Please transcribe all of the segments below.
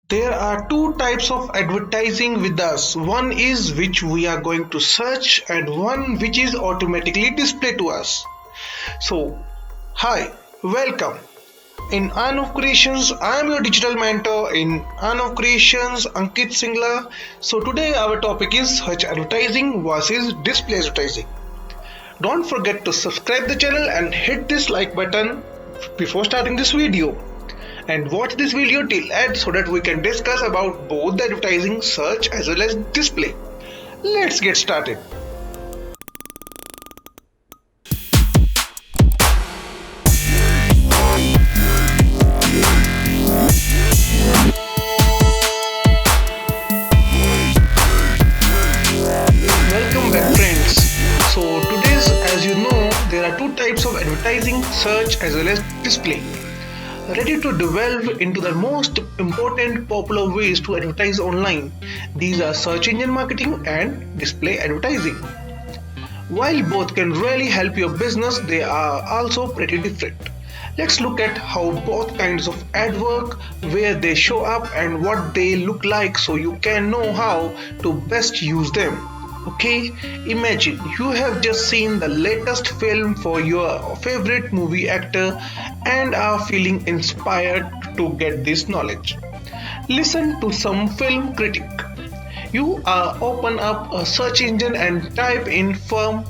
There are two types of advertising with us. One is which we are going to search and one which is automatically displayed to us. So, hi, welcome. In Aanav Creations, I am your digital mentor in Aanav Creations, Ankit Singla. So today our topic is search advertising versus display advertising. Don't forget to subscribe the channel and hit this like button before starting this video. And watch this video till end so that we can discuss about both the advertising, search as well as display. Let's get started. Welcome back friends. So today's, as you know, there are two types of advertising, search as well as display. Ready to delve into the most important popular ways to advertise online. These are search engine marketing and display advertising. While both can really help your business, they are also pretty different. Let's look at how both kinds of ad work, where they show up and what they look like so you can know how to best use them. Okay, imagine you have just seen the latest film for your favorite movie actor and are feeling inspired to get this knowledge. Listen to some film critic. You open up a search engine and type in film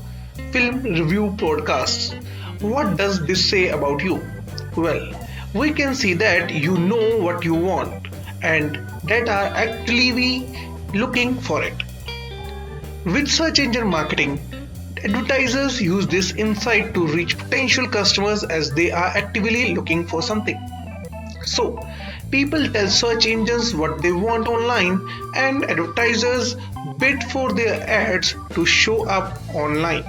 review podcasts. What does this say about you? Well, we can see that you know what you want and that are actually looking for it. With search engine marketing, advertisers use this insight to reach potential customers as they are actively looking for something. So, people tell search engines what they want online, and advertisers bid for their ads to show up online.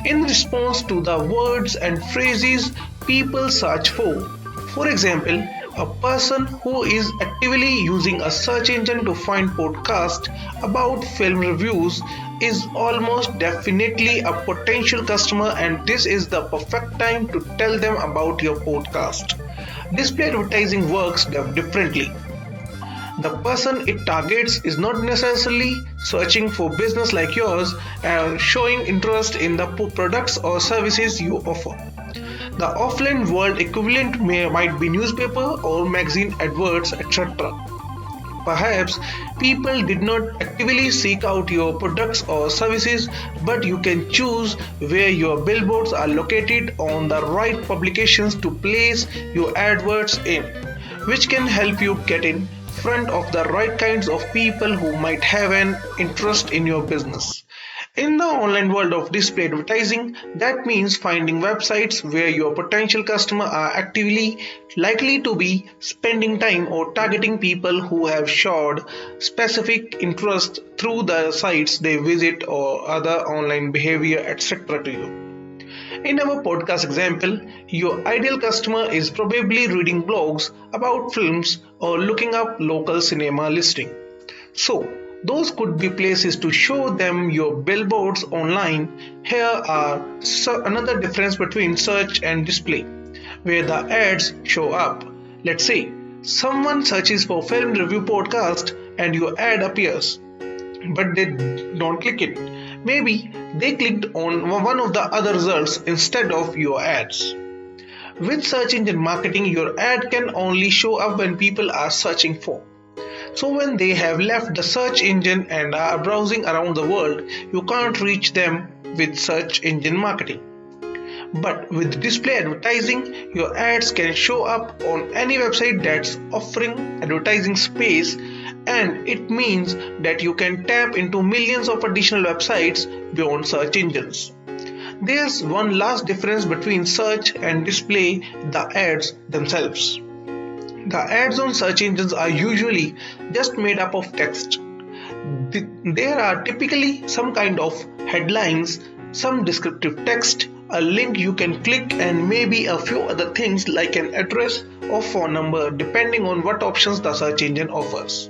In response to the words and phrases people search for. For example, a person who is actively using a search engine to find podcasts about film reviews is almost definitely a potential customer, and this is the perfect time to tell them about your podcast. Display advertising works differently. The person it targets is not necessarily searching for business like yours and showing interest in the products or services you offer. The offline world equivalent might be newspaper or magazine adverts, etc. Perhaps people did not actively seek out your products or services, but you can choose where your billboards are located on the right publications to place your adverts in, which can help you get in front of the right kinds of people who might have an interest in your business. In the online world of display advertising, that means finding websites where your potential customers are actively likely to be spending time or targeting people who have showed specific interest through the sites they visit or other online behavior, etc. to you. In our podcast example, your ideal customer is probably reading blogs about films or looking up local cinema listing. So, those could be places to show them your billboards online. Here are another difference between search and display, where the ads show up. Let's say someone searches for film review podcast and your ad appears, but they don't click it. Maybe they clicked on one of the other results instead of your ads. With search engine marketing, your ad can only show up when people are searching for. So when they have left the search engine and are browsing around the world, you can't reach them with search engine marketing. But with display advertising, your ads can show up on any website that's offering advertising space, and it means that you can tap into millions of additional websites beyond search engines. There's one last difference between search and display: the ads themselves. The ads on search engines are usually just made up of text. There are typically some kind of headlines, some descriptive text, a link you can click, and maybe a few other things like an address or phone number depending on what options the search engine offers.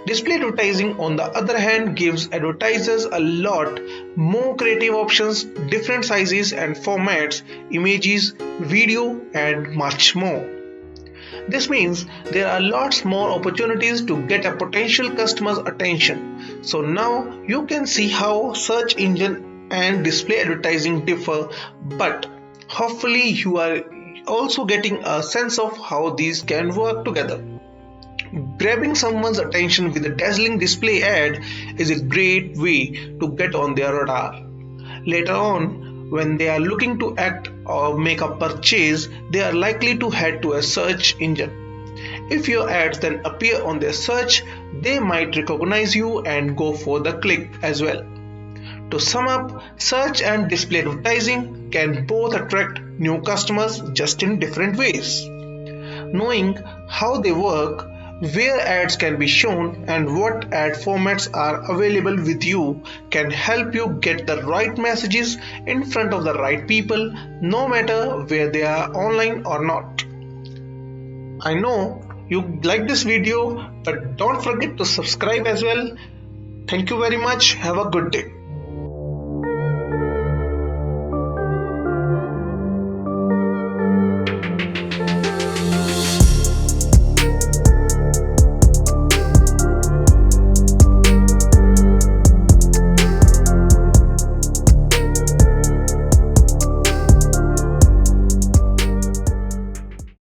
Display advertising, on the other hand, gives advertisers a lot more creative options, different sizes and formats, images, video, and much more. This means there are lots more opportunities to get a potential customer's attention. So now you can see how search engine and display advertising differ, but hopefully you are also getting a sense of how these can work together. Grabbing someone's attention with a dazzling display ad is a great way to get on their radar. Later on, when they are looking to act or make a purchase, they are likely to head to a search engine. If your ads then appear on their search, they might recognize you and go for the click as well. To sum up, search and display advertising can both attract new customers just in different ways. Knowing how they work, where ads can be shown, and what ad formats are available with you can help you get the right messages in front of the right people, no matter where they are online or not. I know you like this video, but don't forget to subscribe as well. Thank you very much. Have a good day.